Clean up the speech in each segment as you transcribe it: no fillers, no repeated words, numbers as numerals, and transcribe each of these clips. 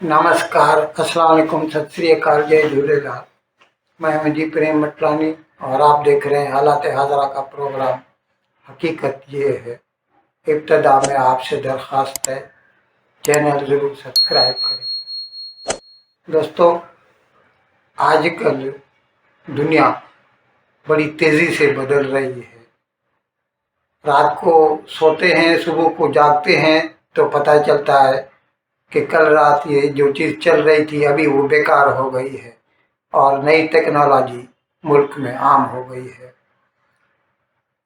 नमस्कार, अस्सलाम वालेकुम, सत श्री अकाल, जय झूलेलाल। मैं हूं जी प्रेम मटलानी और आप देख रहे हैं हालात हाजरा का प्रोग्राम। हकीकत ये है, इब्तदा में आपसे दरख्वास्त है, चैनल ज़रूर सब्सक्राइब करें। दोस्तों, आजकल दुनिया बड़ी तेज़ी से बदल रही है। रात को सोते हैं, सुबह को जागते हैं तो पता चलता है कि कल रात ये जो चीज़ चल रही थी अभी वो बेकार हो गई है और नई टेक्नोलॉजी मुल्क में आम हो गई है।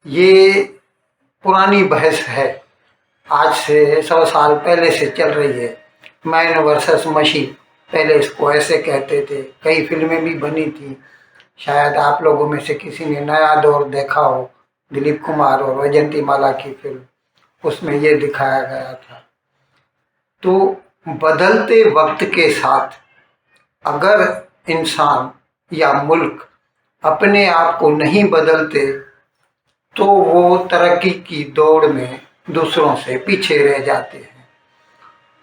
ये पुरानी बहस है, आज से 100 साल पहले से चल रही है। मैन वर्सेस मशीन, पहले इसको ऐसे कहते थे। कई फिल्में भी बनी थी, शायद आप लोगों में से किसी ने नया दौर देखा हो, दिलीप कुमार और वैजयंतीमाला की फिल्म, उसमें ये दिखाया गया था। तो बदलते वक्त के साथ अगर इंसान या मुल्क अपने आप को नहीं बदलते तो वो तरक्की की दौड़ में दूसरों से पीछे रह जाते हैं।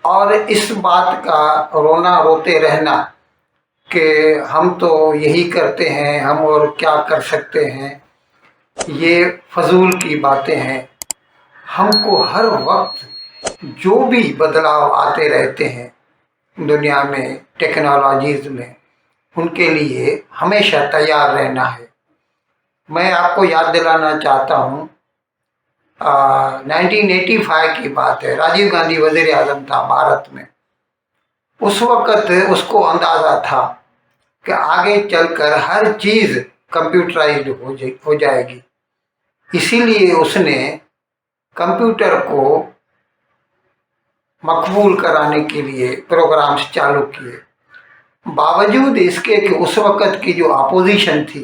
और इस बात का रोना रोते रहना कि हम तो यही करते हैं, हम और क्या कर सकते हैं, ये फजूल की बातें हैं। हमको हर वक्त जो भी बदलाव आते रहते हैं दुनिया में, टेक्नोलॉजीज़ में, उनके लिए हमेशा तैयार रहना है। मैं आपको याद दिलाना चाहता हूँ, 1985 की बात है। राजीव गांधी वज़ीर आज़म था भारत में। उस वक़्त उसको अंदाज़ा था कि आगे चलकर हर चीज़ कंप्यूटराइज्ड हो जाएगी। इसीलिए उसने कंप्यूटर को मकबूल कराने के लिए प्रोग्राम्स चालू किए। बावजूद इसके कि उस वक़्त की जो अपोजिशन थी,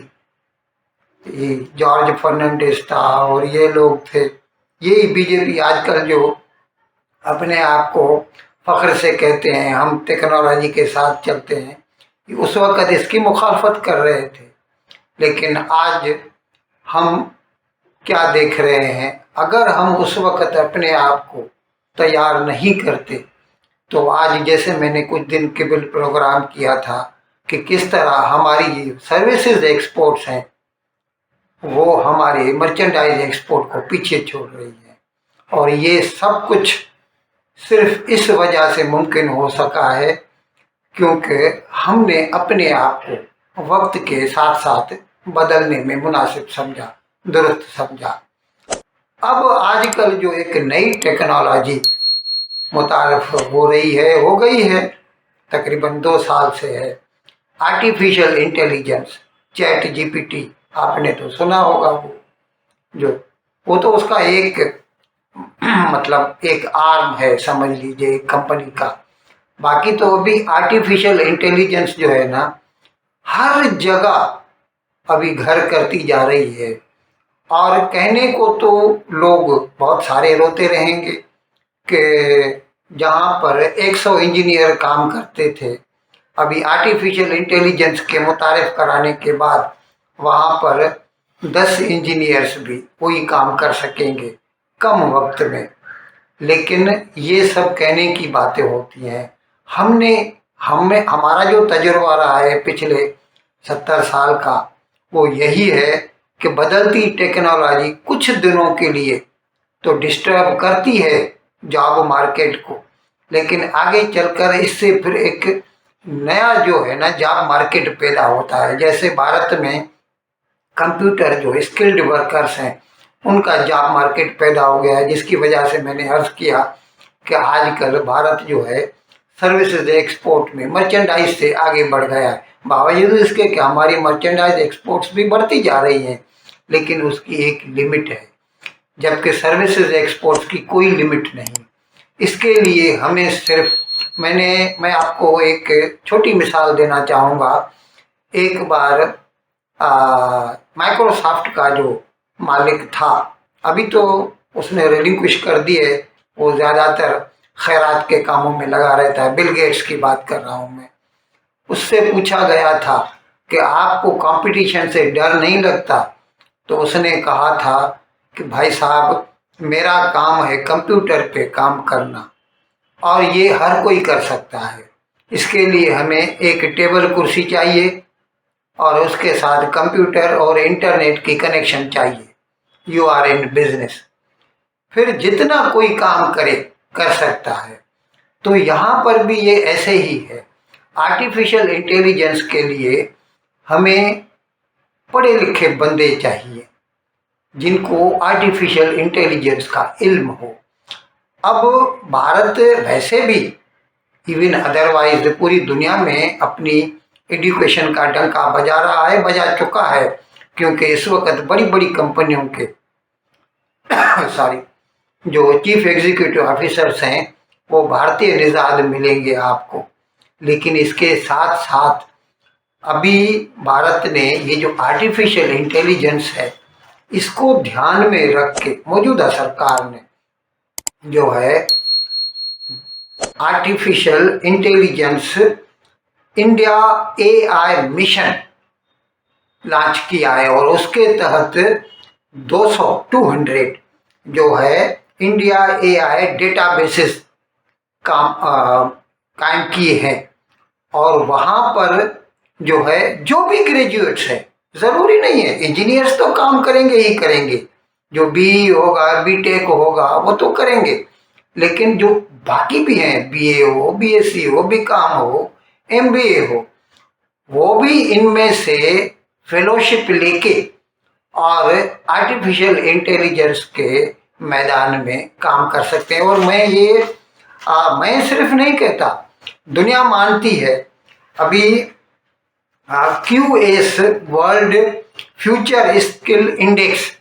ये जॉर्ज फर्नांडिस था और ये लोग थे, यही बीजेपी आजकल जो अपने आप को फ़ख्र से कहते हैं हम टेक्नोलॉजी के साथ चलते हैं, उस वक़्त इसकी मुखालफत कर रहे थे। लेकिन आज हम क्या देख रहे हैं, अगर हम उस वक़्त अपने आप को तैयार नहीं करते तो आज, जैसे मैंने कुछ दिन केबल प्रोग्राम किया था कि किस तरह हमारी सर्विसेज एक्सपोर्ट्स हैं वो हमारे मर्चेंडाइज एक्सपोर्ट को पीछे छोड़ रही है। और ये सब कुछ सिर्फ इस वजह से मुमकिन हो सका है क्योंकि हमने अपने आप को वक्त के साथ साथ बदलने में मुनासिब समझा, दुरुस्त समझा। अब आजकल जो एक नई टेक्नोलॉजी मुतारफ हो रही है, हो गई है, तकरीबन 2 साल से है, आर्टिफिशियल इंटेलिजेंस, चैट जीपीटी। आपने तो सुना होगा, वो तो उसका एक मतलब एक आर्म है, समझ लीजिए, एक कंपनी का। बाकी तो अभी आर्टिफिशियल इंटेलिजेंस जो है ना, हर जगह अभी घर करती जा रही है। और कहने को तो लोग बहुत सारे रोते रहेंगे कि जहाँ पर 100 इंजीनियर काम करते थे, अभी आर्टिफिशियल इंटेलिजेंस के मुतारिफ कराने के बाद वहाँ पर 10 इंजीनियर्स भी वही काम कर सकेंगे कम वक्त में। लेकिन ये सब कहने की बातें होती हैं। हमारा जो तजुर्बा रहा है पिछले 70 साल का, वो यही है कि बदलती टेक्नोलॉजी कुछ दिनों के लिए तो डिस्टर्ब करती है जॉब मार्केट को, लेकिन आगे चलकर इससे फिर एक नया जो है ना जॉब मार्केट पैदा होता है। जैसे भारत में कंप्यूटर जो स्किल्ड वर्कर्स हैं उनका जॉब मार्केट पैदा हो गया है, जिसकी वजह से मैंने अर्ज किया कि आजकल भारत जो है सर्विसेज एक्सपोर्ट में मर्चेंडाइज से आगे बढ़ गया है। बावजूद इसके कि हमारी मर्चेंडाइज एक्सपोर्ट्स भी बढ़ती जा रही हैं, लेकिन उसकी एक लिमिट है, जबकि सर्विसेज एक्सपोर्ट्स की कोई लिमिट नहीं। इसके लिए हमें सिर्फ मैं आपको एक छोटी मिसाल देना चाहूँगा। एक बार माइक्रोसॉफ्ट का जो मालिक था, अभी तो उसने रिलिंक्विश कर दिए, वो ज़्यादातर खैरात के कामों में लगा रहता है, बिल गेट्स की बात कर रहा हूँ मैं। उससे पूछा गया था कि आपको कंपटीशन से डर नहीं लगता, तो उसने कहा था कि भाई साहब, मेरा काम है कंप्यूटर पे काम करना और ये हर कोई कर सकता है। इसके लिए हमें एक टेबल कुर्सी चाहिए और उसके साथ कंप्यूटर और इंटरनेट की कनेक्शन चाहिए। You are in business. फिर जितना कोई काम कर सकता है। तो यहाँ पर भी ये ऐसे ही है। आर्टिफिशियल इंटेलिजेंस के लिए हमें पढ़े लिखे बंदे चाहिए जिनको आर्टिफिशियल इंटेलिजेंस का इल्म हो। अब भारत वैसे भी इवन अदरवाइज पूरी दुनिया में अपनी एजुकेशन का डंका बजा रहा है, बजा चुका है, क्योंकि इस वक्त बड़ी बड़ी कंपनियों के सॉरी जो चीफ एग्जीक्यूटिव ऑफिसर्स हैं वो भारतीय निजाद मिलेंगे आपको। लेकिन इसके साथ साथ अभी भारत ने ये जो आर्टिफिशियल इंटेलिजेंस है इसको ध्यान में रख के मौजूदा सरकार ने जो है artificial intelligence India AI mission launch किया है और उसके तहत 200 जो है इंडिया AI डेटाबेसेस कायम किए हैं। और वहाँ पर जो है जो भी ग्रेजुएट्स है, ज़रूरी नहीं है इंजीनियर्स तो काम करेंगे ही करेंगे, जो BE होगा BTech होगा वो तो करेंगे, लेकिन जो बाकी भी हैं BA हो BSc हो BCom हो MBA हो, वो भी इनमें से फेलोशिप लेके और आर्टिफिशियल इंटेलिजेंस के मैदान में काम कर सकते हैं। और मैं सिर्फ नहीं कहता, दुनिया मानती है। अभी QS world future skill index,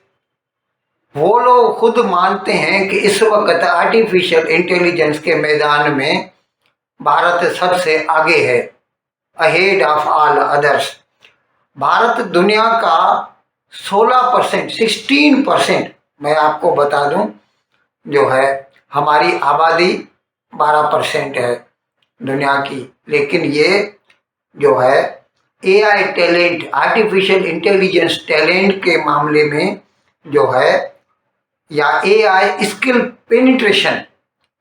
वो लोग खुद मानते हैं कि इस वक्त आर्टिफिशियल इंटेलिजेंस के मैदान में भारत सबसे आगे है, ahead of all others. Bharat दुनिया का 16% मैं आपको बता दूं जो है, हमारी आबादी 12% है दुनिया की, लेकिन ये जो है AI talent, artificial intelligence talent के मामले में जो है, या AI स्किल पेनिट्रेशन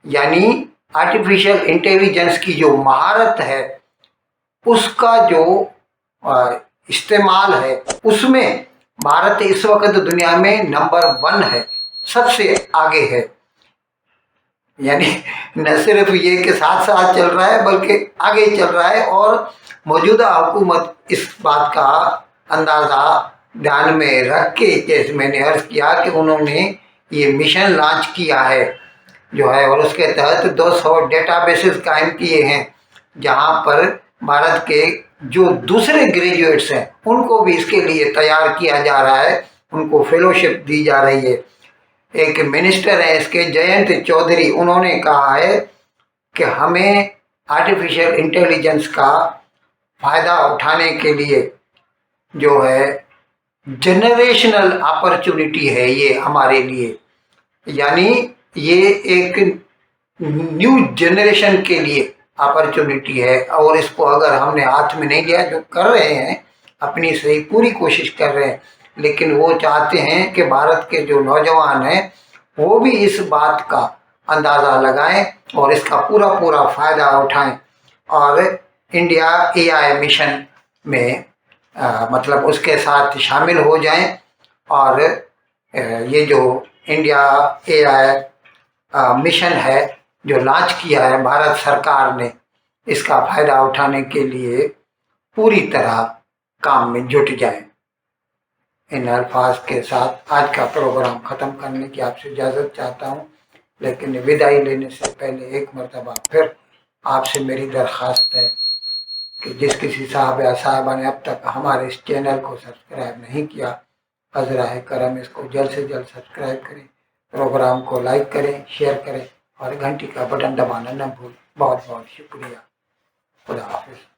यानी आर्टिफिशियल इंटेलिजेंस की जो महारत है उसका जो इस्तेमाल है, उसमें भारत इस वक्त दुनिया में नंबर 1 है, सबसे आगे है। यानी न सिर्फ ये के साथ साथ चल रहा है बल्कि आगे चल रहा है। और मौजूदा हुकूमत इस बात का अंदाज़ा ध्यान में रख के, जैसे मैंने अर्ज किया कि उन्होंने ये मिशन लॉन्च किया है जो है, और उसके तहत 200 डेटाबेसेस कायम किए हैं, जहां पर भारत के जो दूसरे ग्रेजुएट्स हैं उनको भी इसके लिए तैयार किया जा रहा है, उनको फेलोशिप दी जा रही है। एक मिनिस्टर है इसके, जयंत चौधरी, उन्होंने कहा है कि हमें आर्टिफिशियल इंटेलिजेंस का फ़ायदा उठाने के लिए जो है जनरेशनल अपॉर्चुनिटी है ये हमारे लिए, यानी ये एक न्यू जनरेशन के लिए अपॉर्चुनिटी है। और इसको अगर हमने हाथ में नहीं लिया, जो कर रहे हैं अपनी सही पूरी कोशिश कर रहे हैं, लेकिन वो चाहते हैं कि भारत के जो नौजवान हैं वो भी इस बात का अंदाज़ा लगाएं और इसका पूरा फ़ायदा उठाएं और इंडिया AI मिशन में मतलब उसके साथ शामिल हो जाएं। और ये जो इंडिया AI मिशन है जो लॉन्च किया है भारत सरकार ने, इसका फ़ायदा उठाने के लिए पूरी तरह काम में जुट जाएं। इन अल्फाज के साथ आज का प्रोग्राम ख़त्म करने की आपसे इजाज़त चाहता हूँ, लेकिन विदाई लेने से पहले एक मरतबा फिर आपसे मेरी दरख्वास्त है कि जिस किसी साहब या साहबा ने अब तक हमारे इस चैनल को सब्सक्राइब नहीं किया, अज़राए करम इसको जल्द से जल्द सब्सक्राइब करें, प्रोग्राम को लाइक करें, शेयर करें और घंटी का बटन दबाना न भूलें। बहुत बहुत शुक्रिया। खुदा हाफिज़।